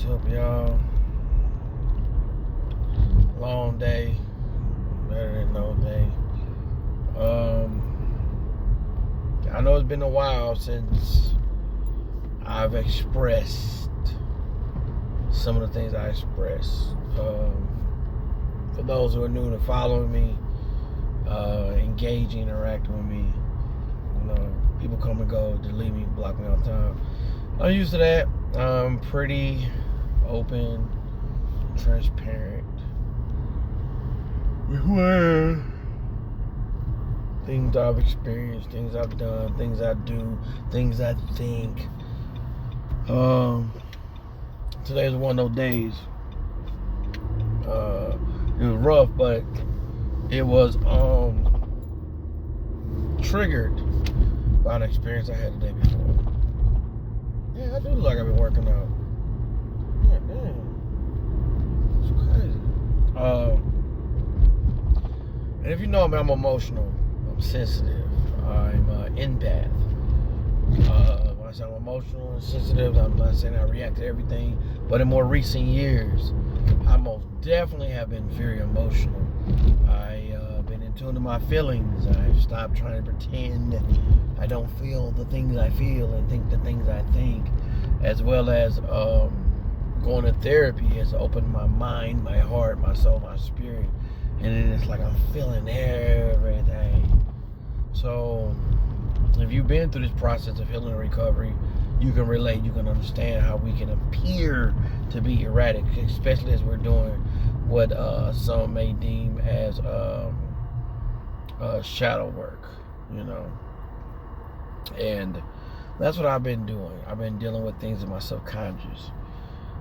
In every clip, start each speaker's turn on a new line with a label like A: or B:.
A: What's up, y'all? Long day, better than no day. I know it's been a while since I've expressed some of the things I expressed. For those who are new to following me, engaging, interacting with me, people come and go, delete me, block me all the time. I'm used to that. I'm pretty open, transparent with where things I've experienced, things I've done, things I do, things I think. Today was one of those days. It was rough, but it was triggered by an experience I had the day before. Yeah, I do look like I've been working out. Yeah, damn. It's crazy. And if you know me, I'm emotional. I'm sensitive. I'm empath. When I say I'm emotional and sensitive, I'm not saying I react to everything. But in more recent years, I most definitely have been very emotional. I've been in tune to my feelings. I've stopped trying to pretend I don't feel the things I feel and think the things I think. As well as going to therapy has opened my mind, my heart, my soul, my spirit. And then it's like I'm feeling everything. So if you've been through this process of healing and recovery, you can relate, you can understand how we can appear to be erratic, especially as we're doing what some may deem as shadow work, And that's what I've been doing. I've been dealing with things in my subconscious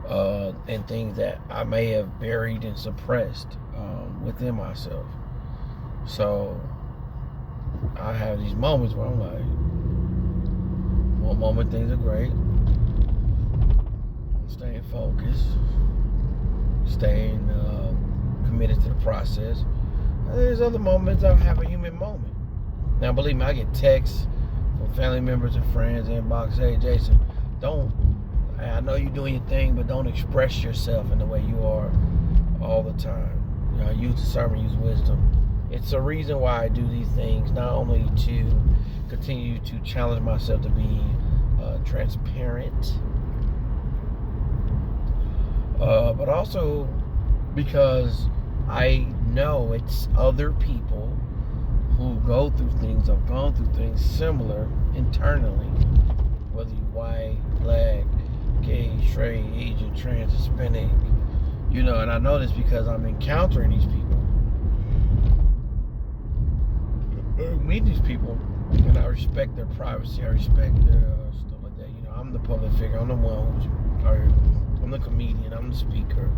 A: and things that I may have buried and suppressed within myself. So I have these moments where I'm like, one moment things are great, I'm staying focused, staying committed to the process. And there's other moments I have a human moment. Now believe me, I get texts from family members and friends inbox, hey Jason, I know you're doing your thing, but don't express yourself in the way you are all the time. Use discernment, use wisdom. It's a reason why I do these things, not only to continue to challenge myself to be transparent, but also because I know it's other people who go through things, have gone through things similar internally, whether you're white, black, gay, straight, Asian, trans, Hispanic, and I know this because I'm encountering these people. I meet these people, and I respect their privacy. I respect their stuff like that. I'm the public figure. I'm the one I'm the comedian. I'm the speaker.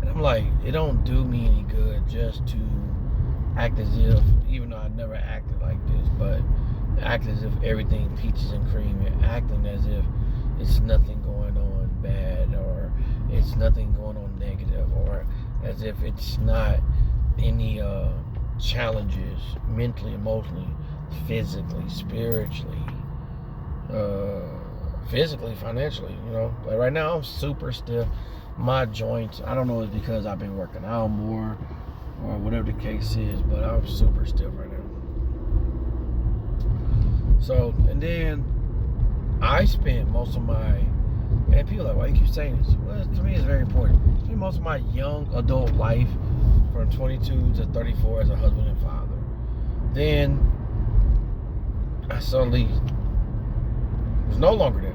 A: And I'm like, it don't do me any good just to act as if, even though I never acted like this, but act as if everything peaches and cream, and acting as if it's nothing going on bad, or it's nothing going on negative, or as if it's not any challenges mentally, emotionally, physically, spiritually, physically, financially, But right now I'm super stiff. My joints, I don't know if it's because I've been working out more or whatever the case is, but I'm super stiff right now. So, and then I spent most of my, and people are like, why you keep saying this? Well, to me it's very important. I spent most of my young adult life from 22 to 34 as a husband and father. Then I suddenly was no longer there.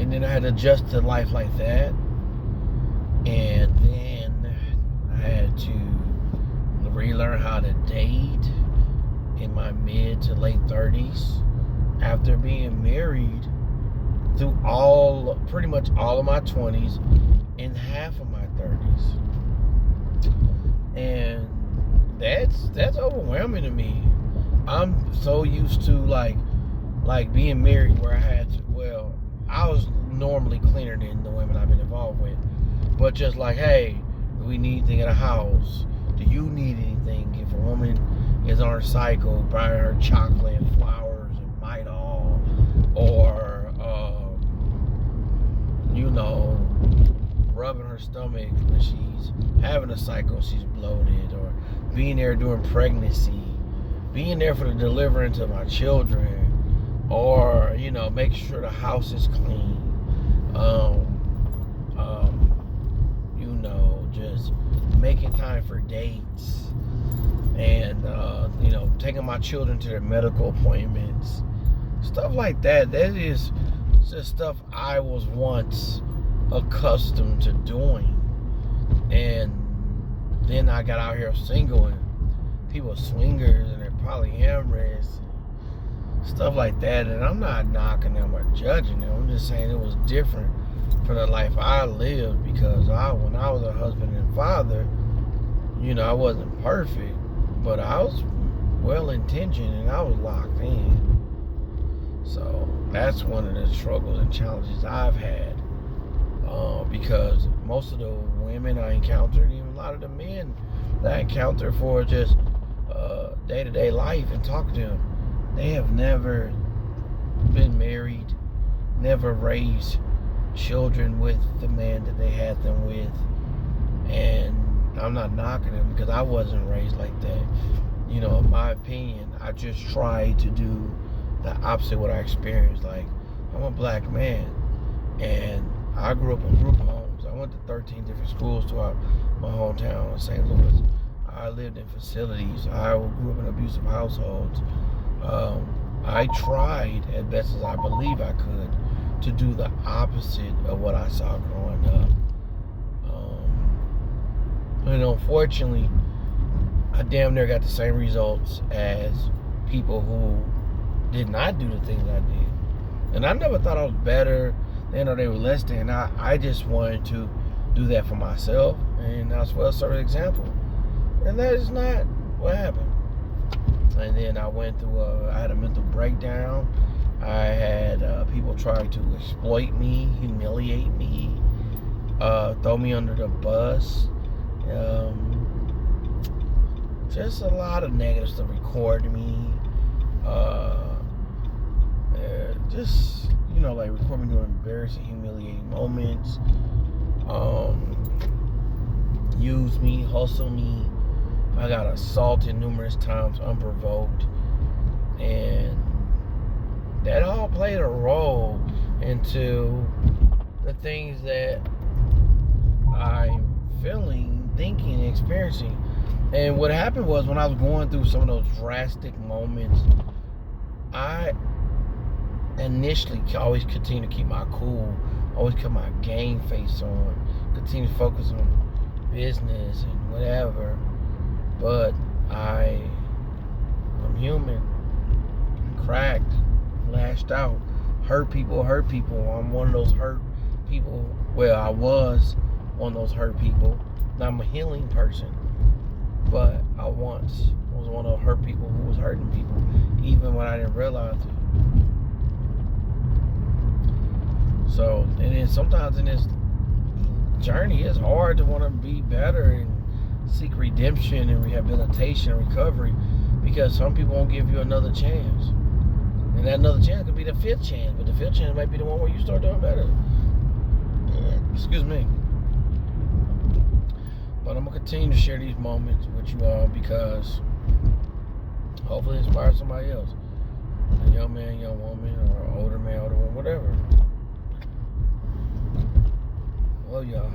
A: And then I had to adjust to life like that. And then I had to relearn how to date in my mid to late 30s after being married through pretty much all of my 20s and half of my 30s. And that's overwhelming to me. I'm so used to like being married where I was normally cleaner than the women I've been involved with. But just like, hey, do we need anything in the house? Do you need anything? If a woman is on her cycle, buy her chocolate and flowers and Midol, or her stomach when she's having a cycle, she's bloated, or being there during pregnancy, being there for the deliverance of my children, or, you know, making sure the house is clean. You know, just making time for dates, and you know, taking my children to their medical appointments, stuff like that. That is just stuff I was once accustomed to doing, and then I got out here single, and people swingers and they're polyamorous, stuff like that. And I'm not knocking them or judging them. I'm just saying it was different from the life I lived, because when I was a husband and father, you know, I wasn't perfect, but I was well intentioned and I was locked in. So that's one of the struggles and challenges I've had, because most of the women I encountered, even a lot of the men that I encountered for just day-to-day life and talk to them, they have never been married, never raised children with the man that they had them with. And I'm not knocking them, because I wasn't raised like that. You know, in my opinion, I just tried to do the opposite of what I experienced. Like, I'm a black man, and I grew up in group homes. I went to 13 different schools throughout my hometown of St. Louis. I lived in facilities. I grew up in abusive households. I tried as best as I believe I could to do the opposite of what I saw growing up. And unfortunately, I damn near got the same results as people who did not do the things I did. And I never thought I was better than or they were less than. I just wanted to do that for myself, and I was well serve an example. And that is not what happened. And then I went through I had a mental breakdown. I had people try to exploit me, humiliate me, throw me under the bus. Just a lot of negatives to record me. Just, you know, like record me doing embarrassing, humiliating moments. Use me, hustle me. I got assaulted numerous times unprovoked. And that all played a role into the things that I'm feeling, thinking, and experiencing. And what happened was, when I was going through some of those drastic moments, I initially always continued to keep my cool, always kept my game face on, continue to focus on business and whatever. But I'm human, cracked, lashed out, hurt people. I'm one of those hurt people. Well, I was one of those hurt people. Now I'm a healing person, but I once was one of those hurt people who was hurting people, even when I didn't realize it. So, and then sometimes in this journey, it's hard to want to be better and seek redemption and rehabilitation and recovery, because some people won't give you another chance. And that another chance could be the fifth chance, but the fifth chance might be the one where you start doing better. Excuse me. But I'm going to continue to share these moments with you all, because hopefully it inspires somebody else. A young man, young woman, or an older man, older woman, whatever. Love y'all.